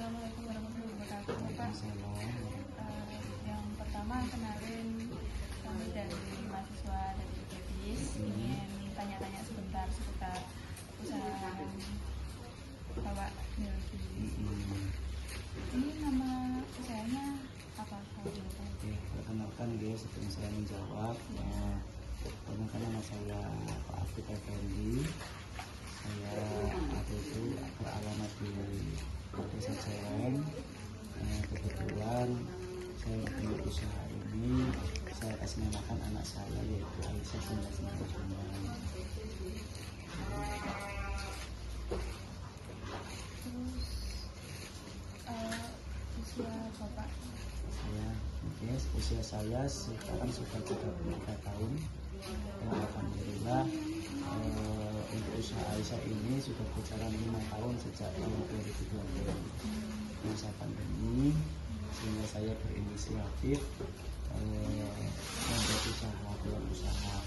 Assalamualaikum warahmatullahi wabarakatuh, Pak. Waalaikumsalam. Yang pertama, kenalin, kami dari mahasiswa dari UTBIS ingin tanya-tanya sebentar seputar usaha bawa biologi. Ini nama usahanya apa? Oke, perkenalkan guys, sebelum saya menjawab, perkenalkan nama saya Pak Afif Effendi. Saya beralamat di Desa Cereng. Kebetulan saya mempunyai usaha ini, saya kasih namakan anak saya yaitu Aisyah 19 tahun. Usia Bapak? Usia saya sekarang sudah 33 tahun. Alhamdulillah, untuk usaha Aisyah ini sudah berjalan 5 tahun sejak tahun 2020 masa pandemi, sehingga saya berinisiatif membuat usaha.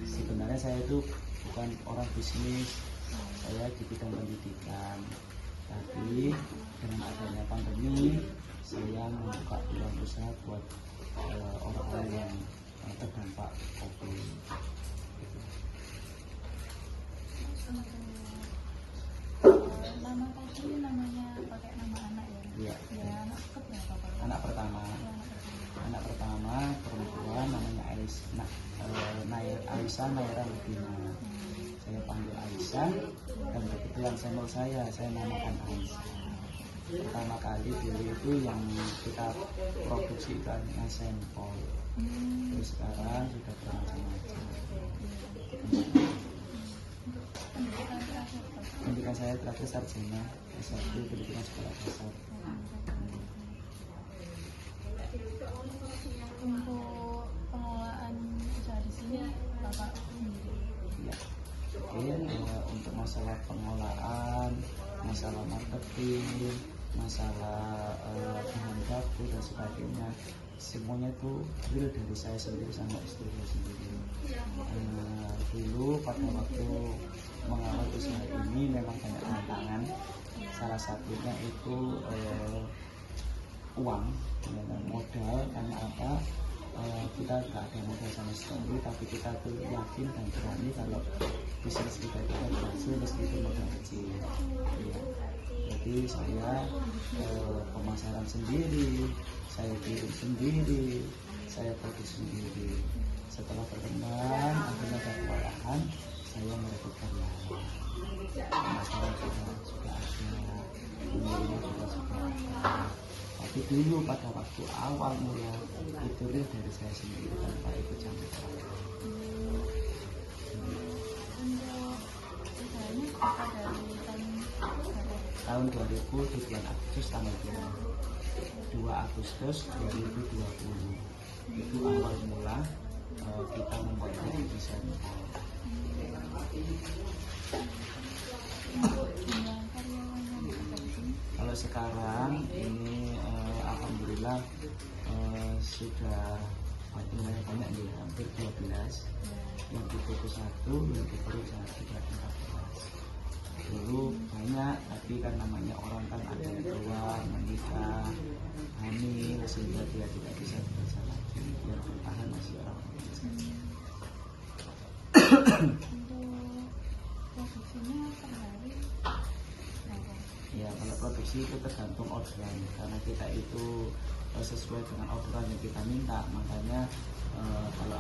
Sebenarnya saya itu bukan orang bisnis, saya di bidang pendidikan, tapi dengan adanya pandemi saya membuka peluang usaha buat orang-orang yang terdampak COVID. Nama tadi namanya pakai nama anak ya? Iya. Anak keberapa Pak? Anak pertama perempuan namanya Aisyah Naira Lubina. Saya panggil Aisyah, dan kebetulan sampel saya namakan Aisyah. Pertama kali dulu itu yang kita produksi itu hanya sampel. Terus sekarang sudah bermacam-macam. Pendidikan saya terakhir sarjana S1 pendidikan sekolah dasar. Untuk pengelolaan usaha di sini Bapak sendiri? Ya. Oke, untuk masalah pengolahan, masalah marketing, masalah bahan baku dan sebagainya, semuanya itu real dari saya sendiri sama istri saya sendiri. Dulu pada waktu mengawal usaha ini memang banyak tantangan. Salah satunya itu uang, modal. Karena apa? Kita nggak ada modal sama sekali, tapi kita tuh yakin dan berani kalau bisnis kita berhasil meskipun modal kecil. Ya. Jadi saya pemasaran sendiri, saya kirim sendiri, saya produksi sendiri. Setelah berkembang, akhirnya ada kewalahan, saya merekrut karyawan. Pemasaran sudah ada, pengiriman juga sudah ada. Tapi dulu pada waktu awal mula itu real dari saya sendiri tanpa ikut campur. Untuk usahanya dari tahun 2000 di bulan Agustus tanggal 2 Agustus 2020 itu awal mula kita membuat di sampel. Kalau sekarang ini alhamdulillah sudah banyak nih, hampir 12. Yang di fokus 1, yang di fokus 14. Dulu banyak, tapi kan namanya orang kan ada yang keluar, menikah, hamil, sehingga dia tidak bisa bekerja lagi. Yang bertahan masih orang biasa. Untuk produksinya per hari? Ya, kalau produksi itu tergantung orderan, karena kita itu sesuai dengan orderan yang kita minta. Makanya kalau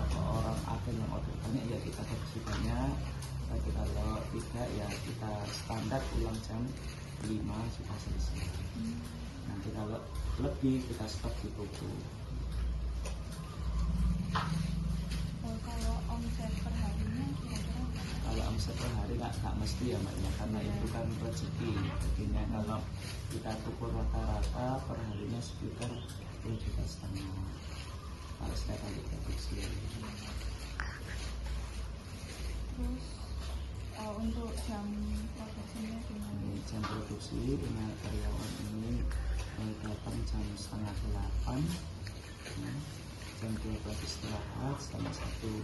ada yang order banyak ya kita produksi banyak, tapi kalau tidak ya kita standar pulang jam 5 sudah selesai. Nanti kalau lebih kita stok di toko. Kalau omset per harinya kira-kira? Kalau omset per hari nggak mesti ya Mbak ya, karena itu kan rezeki. Jadinya kalau kita ukur rata-rata per harinya sekitar 10,5 juta kalau setiap kali produksi. Terus untuk jam produksinya gimana? Jam produksi dengan karyawan ini datang jam 7:30, jam 12 istirahat, setengah 1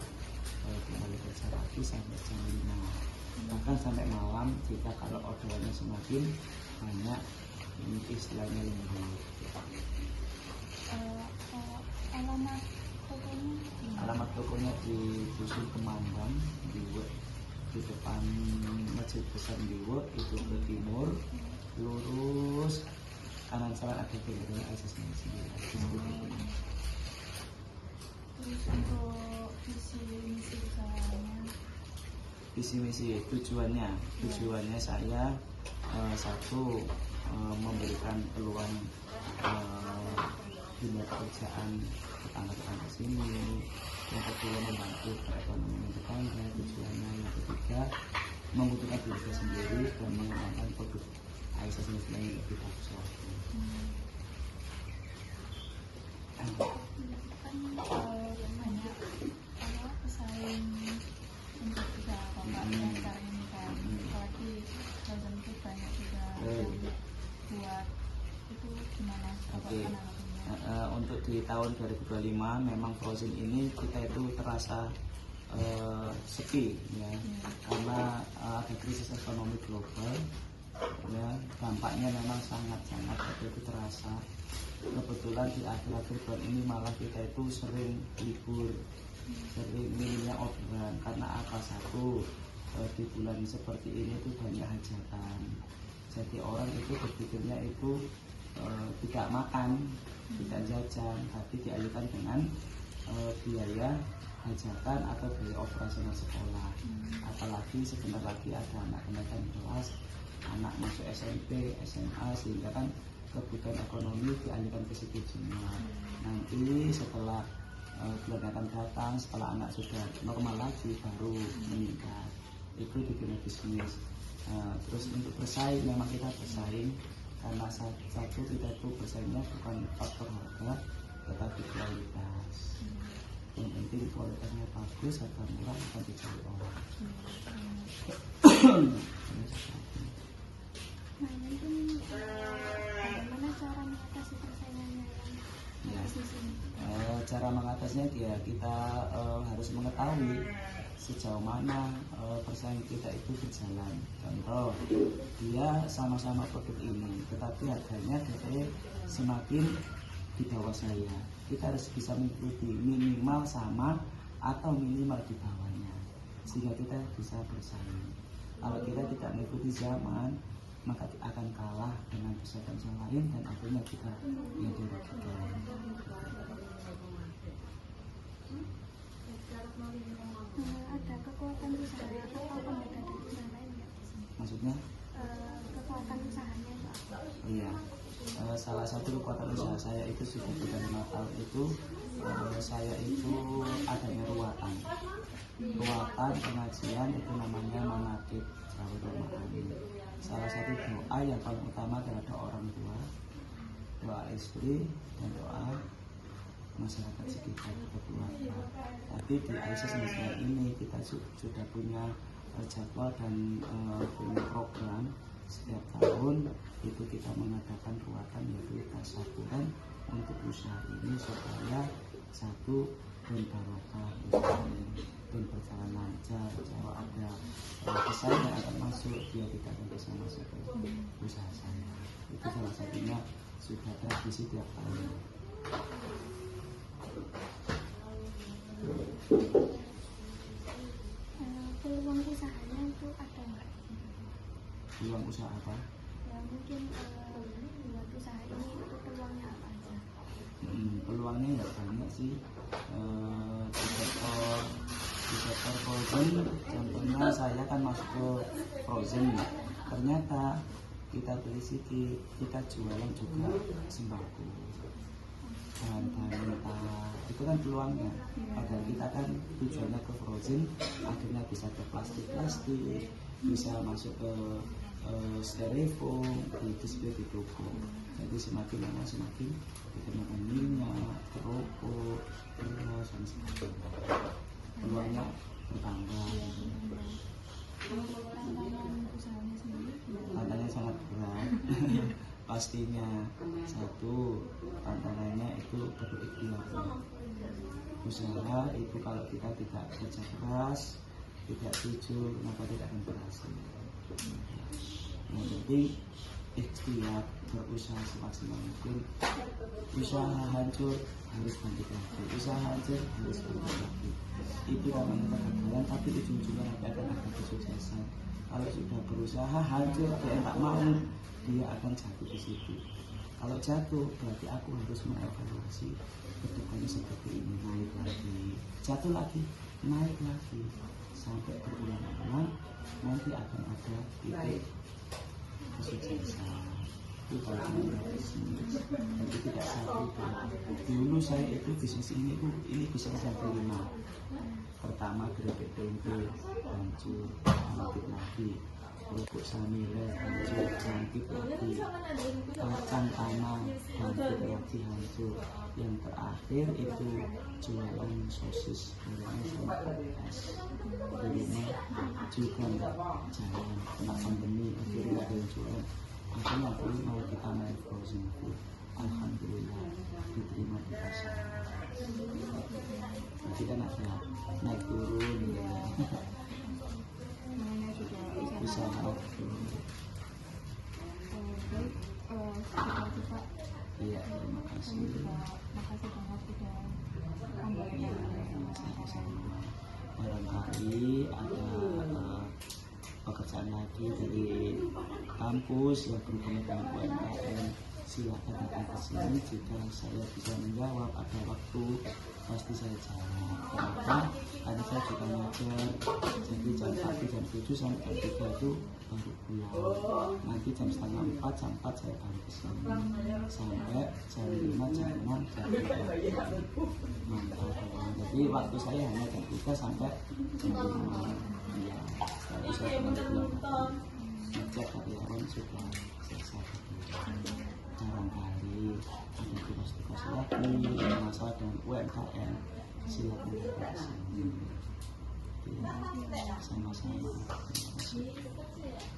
kembali kerja lagi sampai jam 5. Bahkan sampai malam jika kalau orderannya semakin banyak ini istilahnya lembur. Alamat tokonya Alamat tokonya di Dusun Kemandang di depan Masjid Besar Diwo, itu ke timur, lurus kanan salah ada bendera ISIS sendiri. terus untuk visi misi usahanya Visi misi tujuannya saya satu memberikan peluang dunia pekerjaan tetangga-tetangga sini, yang kedua membantu perekonomian tetangga, tujuannya yang ketiga membutuhkan diri sendiri dan mengembangkan produk ISIS yang lebih bagus lagi. kan banyak pesaing untuk usaha bapak sekarang ini kan, apalagi Frozen itu banyak juga buat itu gimana bapak Oke. penanganannya? Untuk di tahun 2025 memang Frozen ini kita itu terasa sepi ya, karena ada krisis ekonomi global ya, dampaknya memang sangat itu terasa. Kebetulan di akhir-akhir tahun ini malah kita itu sering libur, sering minimnya orderan karena apa? Satu, di bulan seperti ini itu banyak hajatan, jadi orang itu berpikirnya itu tidak makan, tidak jajan, tapi dialihkan dengan biaya hajatan atau biaya operasional sekolah. Apalagi sebentar lagi ada anak kenaikan kelas, anak masuk SMP, SMA, sehingga kan kebutuhan ekonomi dialihkan ke situ semua. Nanti setelah bulan akan datang, setelah anak sudah normal lagi baru meningkat, itu dibikin bisnis. Terus untuk bersaing, memang kita bersaing karena satu kita itu bersaingnya bukan faktor harga tetapi kualitas. Yang penting kualitasnya bagus, harga murah akan dicari orang. Bagaimana cara mengatasi persaingannya Ya. yang bisnis ini? Cara mengatasinya dia kita harus mengetahui sejauh mana persaingan kita itu berjalan. Contoh, dia sama-sama produk ini, tetapi harganya dia semakin di bawah saya. Kita harus bisa mengikuti minimal sama atau minimal di bawahnya, sehingga kita bisa bersaing. Kalau kita tidak mengikuti zaman, maka akan kalah dengan pesaing yang lain dan akhirnya kita yang dirugikan. Ada kekuatan usaha atau pembeda dari usaha lain nggak di sini? Maksudnya? Kekuatan usahanya itu apa? Iya. Salah satu kekuatan usaha saya itu sudah 5 tahun itu saya itu adanya ruatan pengajian itu namanya manakib Jawa Romaani. Salah satu doa yang paling utama adalah doa orang tua, doa istri, dan doa masyarakat sekitar keluarga. Tapi di ISIS Nasional ini kita sudah punya jadwal dan punya program. Setiap tahun itu kita mengadakan ruatan, yaitu tasyakuran untuk usaha ini supaya satu dan barokah dan berjalan lancar. Kalau ada pesaing yang akan masuk, dia tidak akan bisa masuk ke usaha saya. Itu salah satunya sudah tradisi tiap tahun. Peluang usahanya itu ada nggak? Peluang usaha apa? Ya mungkin buat usaha ini itu peluangnya apa aja? Peluangnya ya banyak sih. Di sektor frozen, contohnya saya kan masuk ke frozen, ternyata kita beli sedikit, kita jualan juga sembako, bahan-bahan mentah, itu kan peluangnya. Padahal kita kan tujuannya ke frozen, akhirnya bisa ke plastik, bisa masuk ke styrofoam, di display di toko. Jadi semakin lama semakin ditemukan minyak, rokok, beras, dan sebagainya. Peluangnya bertambah. Tantangan usahanya sendiri gimana? Tantangannya sangat berat. Pastinya satu, tantangannya itu berikhtiar. Usaha itu kalau kita tidak kerja keras, tidak jujur, maka tidak akan berhasil. Yang penting ikhtiar, berusaha semaksimal mungkin. Usaha hancur harus bangkit lagi, usaha hancur harus bangkit lagi. Itu namanya kegagalan, tapi ujung-ujungnya nanti akan ada kesuksesan. Kalau sudah berusaha hancur, dia tak mau, dia akan jatuh di situ. Kalau jatuh, berarti aku harus mengevaluasi kedepannya seperti ini, naik lagi, jatuh lagi, naik lagi, sampai berulang-ulang, nanti akan ada titik kesuksesan. Itu kalau bisnis, tapi tidak satu. Dulu saya itu bisnis ini bisnis yang kelima. Pertama keripik tempe, hancur, bangkit lagi. Kerupuk samile, hancur, bangkit lagi. Kacang tanah, bangkit lagi, hancur. Yang terakhir itu jualan sosis, gorengan sama es. Di rumah juga nggak jalan, kena pandemi, akhirnya ada yang jualan. Akhirnya mau kita main frozen food. Alhamdulillah diterima di pasar. Berarti kan ada naik turun ya. Namanya juga Usaha cita-cita. Iya, terima kasih. Makasih banget sudah ambil Sama-sama. Barangkali ada pekerjaan lagi dari kampus yang berhubungan dengan UMKM, silakan datang ke sini. Jika saya bisa menjawab, ada waktu pasti saya jawab. Kenapa? Karena saya juga ngajar, jadi jam 1, jam 7 sampai jam 3 itu baru pulang. Nanti jam setengah 4, jam 4 saya baru ke sini sampai jam 5, jam 6, jam 3. Mantap. Jadi waktu saya hanya jam 3 sampai jam 5. Ya, setelah itu saya kembali pulang. Ngecek karyawan sudah selesai. Barangkali ada tugas-tugas lagi masalah dengan UMKM, silakan datang ke sini. Sama-sama. Terima kasih.